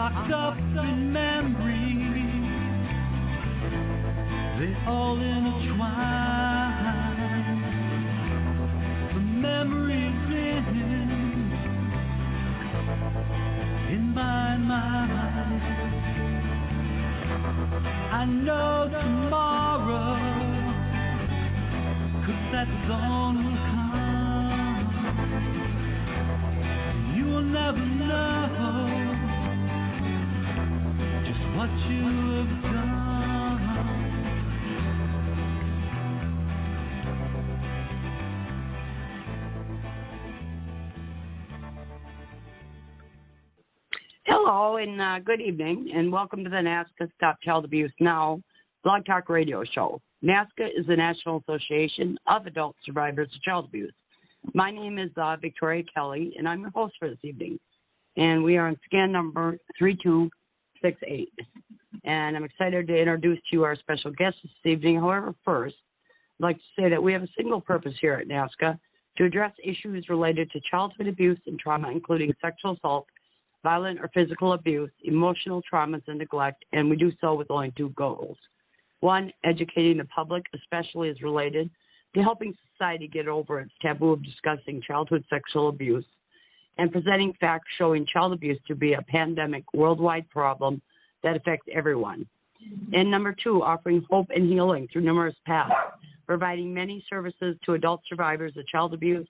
locked up in memory. They all intertwine. The memories in my mind. I know tomorrow, 'cause that dawn will come. You will never know just what you have done. Hello and good evening, and welcome to the NAASCA Stop Child Abuse Now Blog Talk Radio Show. NAASCA is the National Association of Adult Survivors of Child Abuse. My name is Victoria Kelly, and I'm your host for this evening. And we are on scan number 3268. And I'm excited to introduce to you our special guest this evening. However, first, I'd like to say that we have a single purpose here at NAASCA to address issues related to childhood abuse and trauma, including sexual assault, violent or physical abuse, emotional traumas, and neglect, and we do so with only two goals. One, educating the public, especially as related to helping society get over its taboo of discussing childhood sexual abuse, and presenting facts showing child abuse to be a pandemic worldwide problem that affects everyone. And number two, offering hope and healing through numerous paths, providing many services to adult survivors of child abuse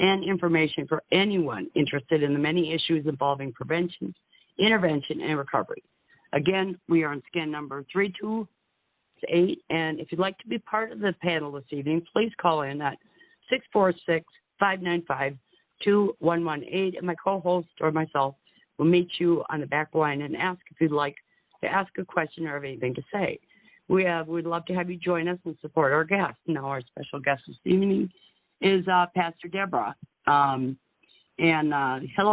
and information for anyone interested in the many issues involving prevention, intervention, and recovery. Again, we are on scan number 3268, and if you'd like to be part of the panel this evening, please call in at 646-595-2118, and my co-host or myself will meet you on the back line and ask if you'd like to ask a question or have anything to say. We'd love to have you join us and support our guests. Now, our special guest this evening is Pastor Deborah. Hello,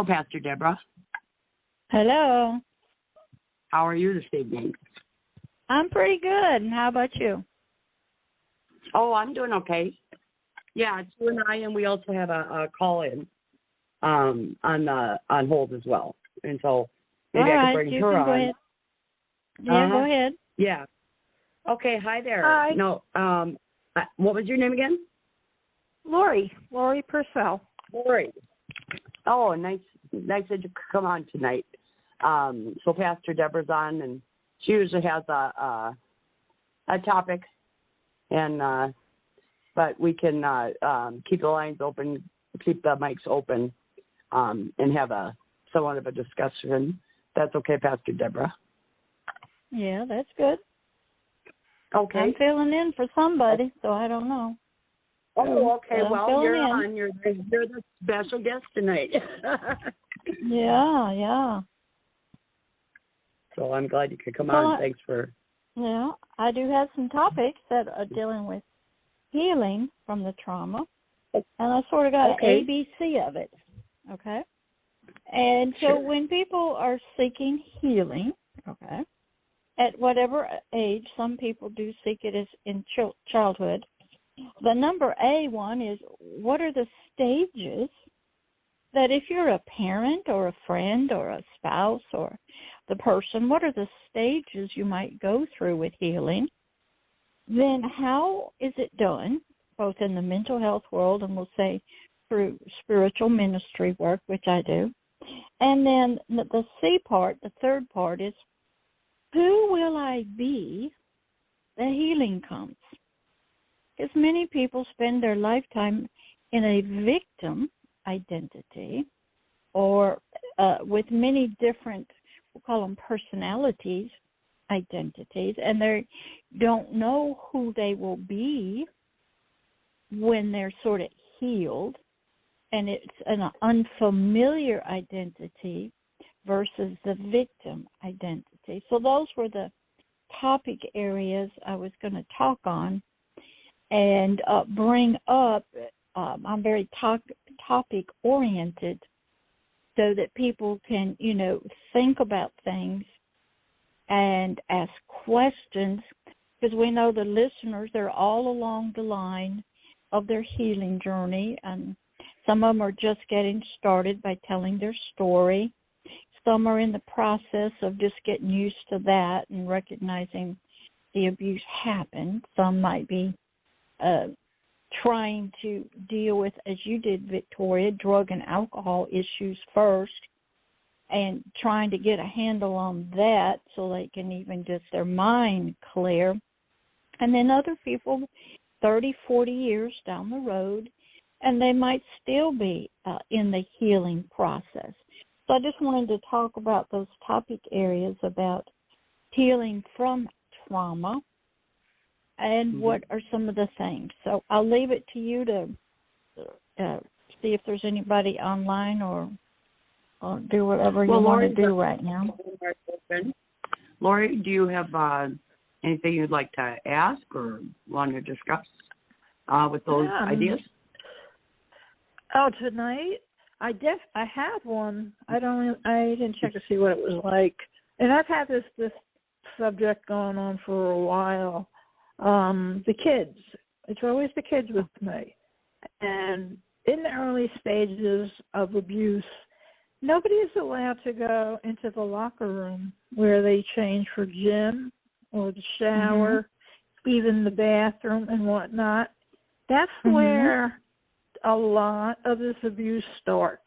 Pastor Deborah. Hello. How are you this evening? I'm pretty good. And how about you? Oh, I'm doing okay. Yeah, it's you and I, and we also have a call-in on hold as well. And so maybe I can bring her on. Go ahead. Yeah, go ahead. Yeah. Okay, hi there. Hi. No, what was your name again? Lori Purcell. Lori. Oh, nice that you could come on tonight. So Pastor Deborah's on, and she usually has a topic, and but we can keep the lines open, keep the mics open, and have somewhat of a discussion. That's okay, Pastor Deborah. Yeah, that's good. Okay. I'm filling in for somebody, so I don't know. Oh, okay. Well, you're in. on. You're the special guest tonight. Yeah. So I'm glad you could come on. Thanks for. Yeah, I do have some topics that are dealing with healing from the trauma, and I sort of got an ABC of it. Okay. And so when people are seeking healing, okay, at whatever age, some people do seek it as in childhood. The number A1 is, what are the stages that if you're a parent or a friend or a spouse or the person, what are the stages you might go through with healing? Then how is it done, both in the mental health world and we'll say through spiritual ministry work, which I do. And then the C part, the third part is, who will I be that healing comes? Because many people spend their lifetime in a victim identity or with many different, we'll call them personalities, identities, and they don't know who they will be when they're sort of healed, and it's an unfamiliar identity versus the victim identity. So those were the topic areas I was going to talk on and bring up. I'm very topic-oriented so that people can, think about things and ask questions, because we know the listeners, they're all along the line of their healing journey, and some of them are just getting started by telling their story. some are in the process of just getting used to that and recognizing the abuse happened. Some might be trying to deal with, as you did, Victoria, drug and alcohol issues first, and trying to get a handle on that so they can even get their mind clear. And then other people, 30, 40 years down the road, and they might still be in the healing process. So I just wanted to talk about those topic areas about healing from trauma and what are some of the things. So I'll leave it to you to see if there's anybody online or do whatever you want to do right now. Lori, do you have anything you'd like to ask or want to discuss with those ideas? Oh, tonight I have one. I didn't check to see what it was like, and I've had this subject going on for a while. The kids. It's always the kids with me, and in the early stages of abuse, nobody is allowed to go into the locker room where they change for gym or the shower, even the bathroom and whatnot. That's where a lot of this abuse starts.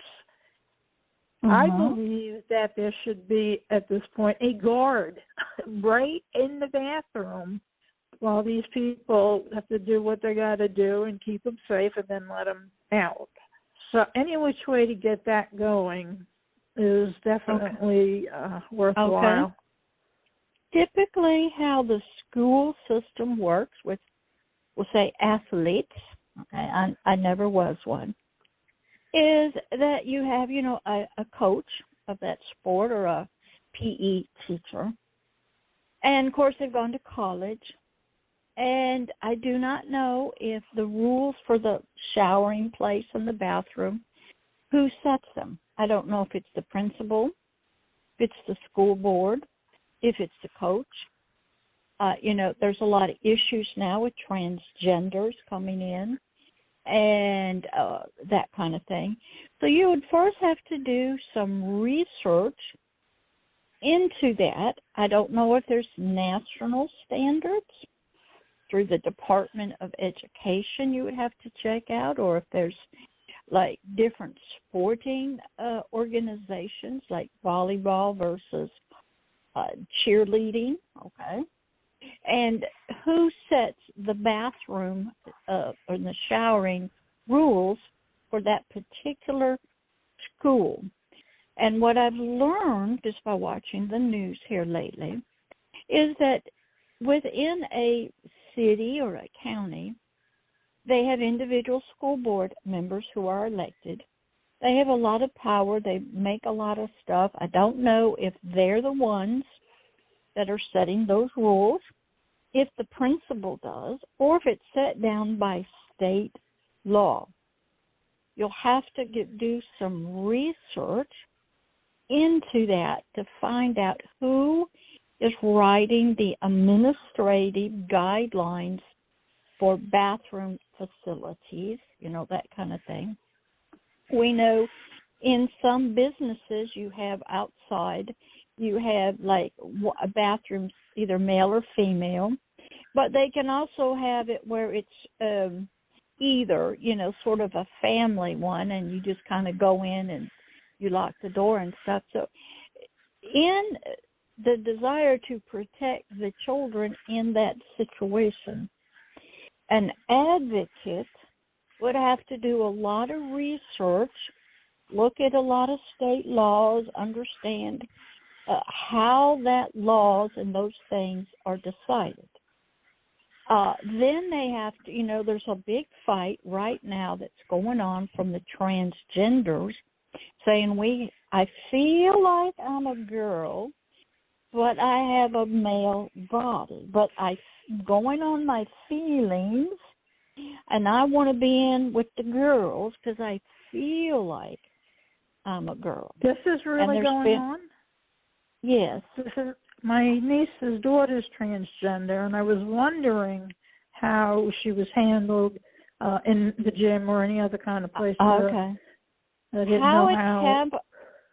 I believe that there should be, at this point, a guard right in the bathroom while these people have to do what they got to do and keep them safe and then let them out. So any which way to get that going is definitely worthwhile. Okay. Typically how the school system works with, we'll say, athletes, okay, I never was one, is that you have, a coach of that sport or a PE teacher. And, of course, they've gone to college. And I do not know if the rules for the showering place and the bathroom, who sets them. I don't know if it's the principal, if it's the school board, if it's the coach. There's a lot of issues now with transgenders coming in and that kind of thing. So you would first have to do some research into that. I don't know if there's national standards through the Department of Education you would have to check out, or if there's like different sporting organizations like volleyball versus cheerleading, okay? And who sets the bathroom or the showering rules for that particular school? And what I've learned just by watching the news here lately is that within a city or a county, they have individual school board members who are elected. They have a lot of power. They make a lot of stuff. I don't know if they're the ones that are setting those rules, if the principal does, or if it's set down by state law. You'll have to do some research into that to find out who is writing the administrative guidelines for bathroom facilities, that kind of thing. We know in some businesses you have outside, you have like bathrooms, either male or female, but they can also have it where it's either, sort of a family one, and you just kind of go in and you lock the door and stuff. So in the desire to protect the children in that situation, an advocate would have to do a lot of research, look at a lot of state laws, understand how that laws and those things are decided. Then they have to, there's a big fight right now that's going on from the transgenders saying I feel like I'm a girl, but I have a male body, but going on my feelings, and I want to be in with the girls because I feel like I'm a girl. This is really going on? Yes. My niece's daughter's transgender, and I was wondering how she was handled in the gym or any other kind of place. Okay. I didn't know how.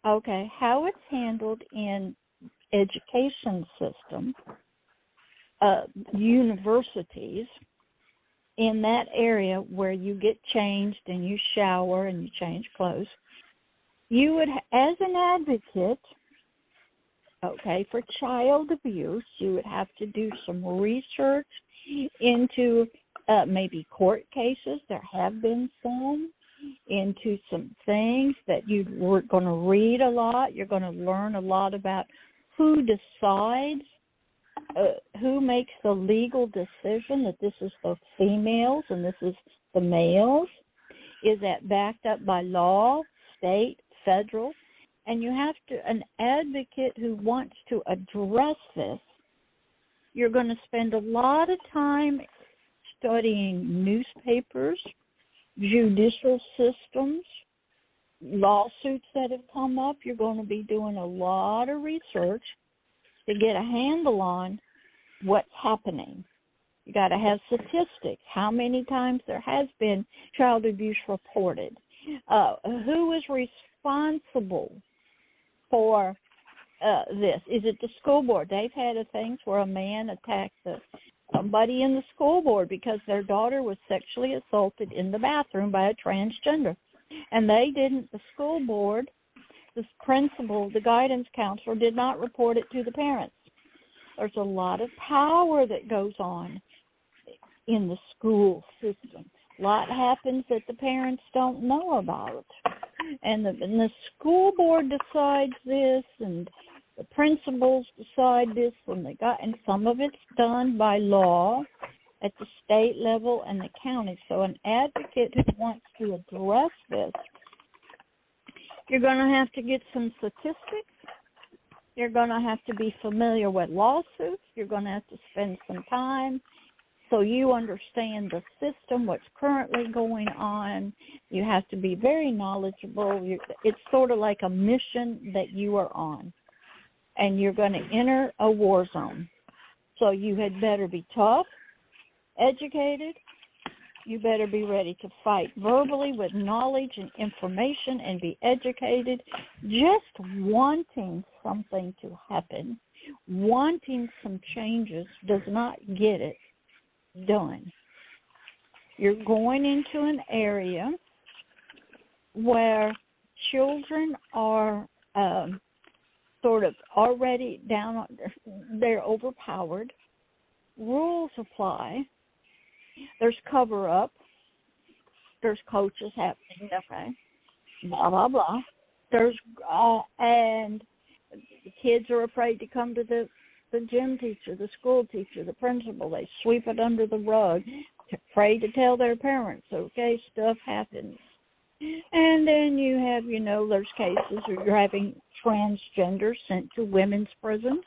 Okay, how it's handled in education system, universities, in that area where you get changed and you shower and you change clothes, you would, as an advocate, okay, for child abuse, you would have to do some research into maybe court cases. There have been some, into some things that we're going to read a lot. You're going to learn a lot about who decides, who makes the legal decision that this is the females and this is the males. Is that backed up by law, state, federal? And you have to, an advocate who wants to address this, you're going to spend a lot of time studying newspapers, judicial systems, lawsuits that have come up. You're going to be doing a lot of research to get a handle on what's happening. You got to have statistics. How many times there has been child abuse reported? Who is responsible for this? Is it the school board? They've had things where a man attacked somebody in the school board because their daughter was sexually assaulted in the bathroom by a transgender. And they didn't, the school board, the principal, the guidance counselor did not report it to the parents. There's a lot of power that goes on in the school system. A lot happens that the parents don't know about. And the school board decides this, and the principals decide this, and some of it's done by law at the state level and the county. So an advocate who wants to address this, you're going to have to get some statistics. You're going to have to be familiar with lawsuits. You're going to have to spend some time so you understand the system, what's currently going on. You have to be very knowledgeable. It's sort of like a mission that you are on, and you're going to enter a war zone. So you had better be tough, educated. You better be ready to fight verbally with knowledge and information and be educated. Just wanting something to happen, wanting some changes does not get it done. You're going into an area where children are sort of already down, they're overpowered. Rules apply. There's cover-up. There's coaches happening, okay, blah, blah, blah. And the kids are afraid to come to the gym teacher, the school teacher, the principal. They sweep it under the rug, afraid to tell their parents, okay, stuff happens. And then you have, there's cases where you're having transgenders sent to women's prisons,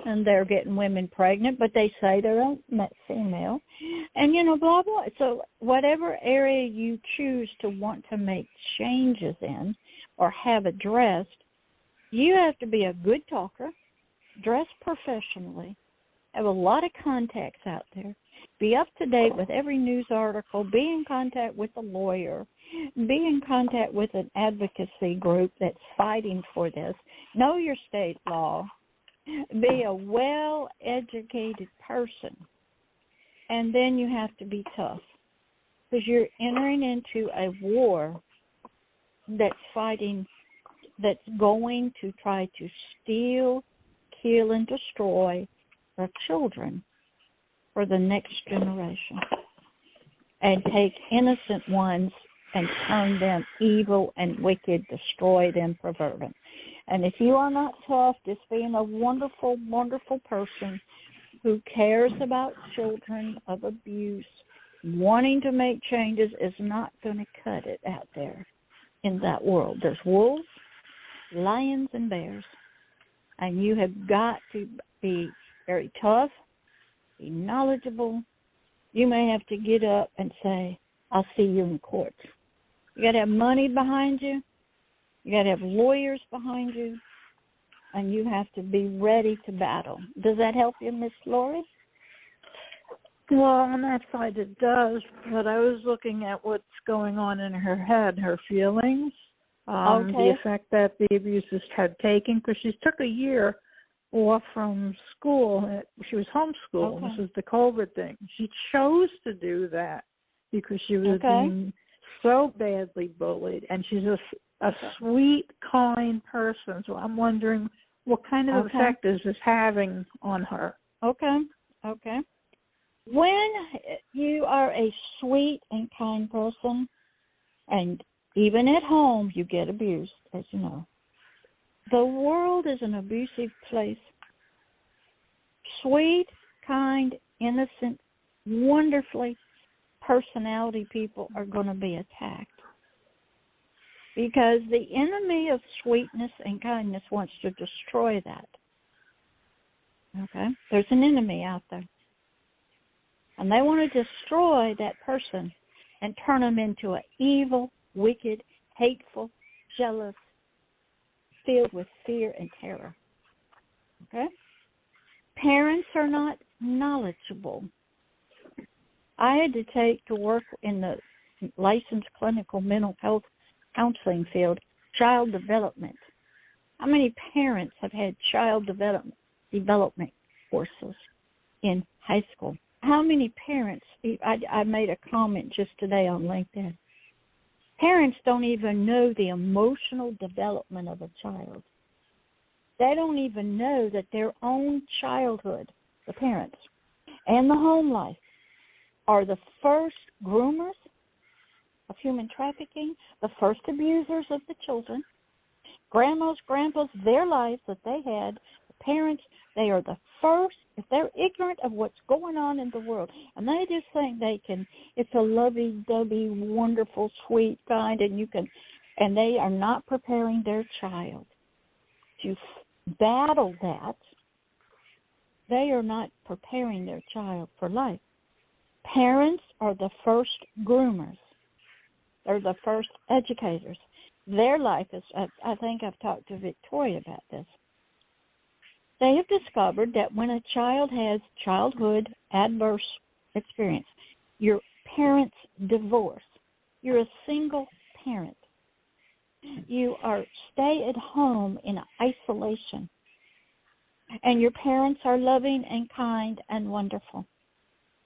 and they're getting women pregnant, but they say they're not female, and, blah, blah. So whatever area you choose to want to make changes in or have addressed, you have to be a good talker, dress professionally, have a lot of contacts out there, be up to date with every news article, be in contact with a lawyer, be in contact with an advocacy group that's fighting for this, know your state law, be a well-educated person, and then you have to be tough because you're entering into a war that's fighting, that's going to try to steal, kill, and destroy our children for the next generation and take innocent ones and turn them evil and wicked, destroy them, pervert them. And if you are not tough, just being a wonderful, wonderful person who cares about children of abuse, wanting to make changes is not going to cut it out there in that world. There's wolves, lions, and bears. And you have got to be very tough, be knowledgeable. You may have to get up and say, I'll see you in court. You got to have money behind you. You got to have lawyers behind you, and you have to be ready to battle. Does that help you, Miss Lori? Well, on that side it does, but I was looking at what's going on in her head, her feelings. the effect that the abuses had taken, because she took a year off from school. She was homeschooled. This is the COVID thing. She chose to do that because she was being so badly bullied, and she's a sweet, kind person. So I'm wondering what kind of effect is this having on her? Okay. When you are a sweet and kind person, and even at home you get abused, as you know, the world is an abusive place. Sweet, kind, innocent, wonderfully personality people are going to be attacked. Because the enemy of sweetness and kindness wants to destroy that. Okay? There's an enemy out there. And they want to destroy that person and turn them into an evil, wicked, hateful, jealous, filled with fear and terror. Okay? Parents are not knowledgeable. I had to take to work in the licensed clinical mental health counseling field, child development. How many parents have had child development courses in high school? How many parents, I made a comment just today on LinkedIn, parents don't even know the emotional development of a child. They don't even know that their own childhood, the parents, and the home life are the first groomers of human trafficking, the first abusers of the children, grandmas, grandpas, their lives that they had, the parents, they are the first, if they're ignorant of what's going on in the world, and they just think they can, it's a lovey-dovey, wonderful, sweet, kind, and they are not preparing their child to battle that. They are not preparing their child for life. Parents are the first groomers. They're the first educators. Their life is, I think I've talked to Victoria about this. They have discovered that when a child has childhood adverse experience, your parents divorce, you're a single parent, you are stay at home in isolation, and your parents are loving and kind and wonderful.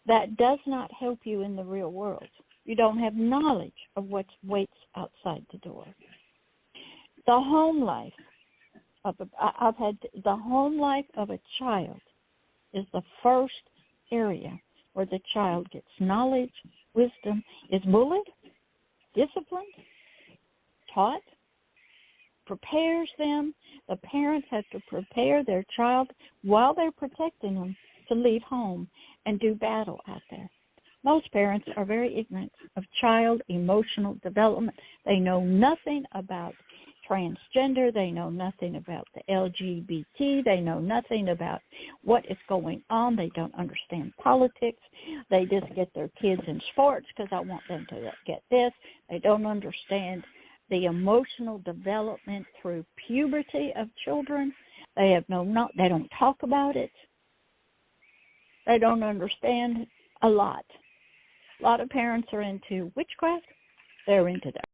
That does not help you in the real world. You don't have knowledge of what waits outside the door. The home life of the home life of a child is the first area where the child gets knowledge, wisdom, is bullied, disciplined, taught, prepares them. The parents have to prepare their child while they're protecting them to leave home and do battle out there. Most parents are very ignorant of child emotional development. They know nothing about transgender. They know nothing about the LGBT. They know nothing about what is going on. They don't understand politics. They just get their kids in sports because I want them to get this. They don't understand the emotional development through puberty of children. They have they don't talk about it. They don't understand a lot. A lot of parents are into witchcraft. They're into that.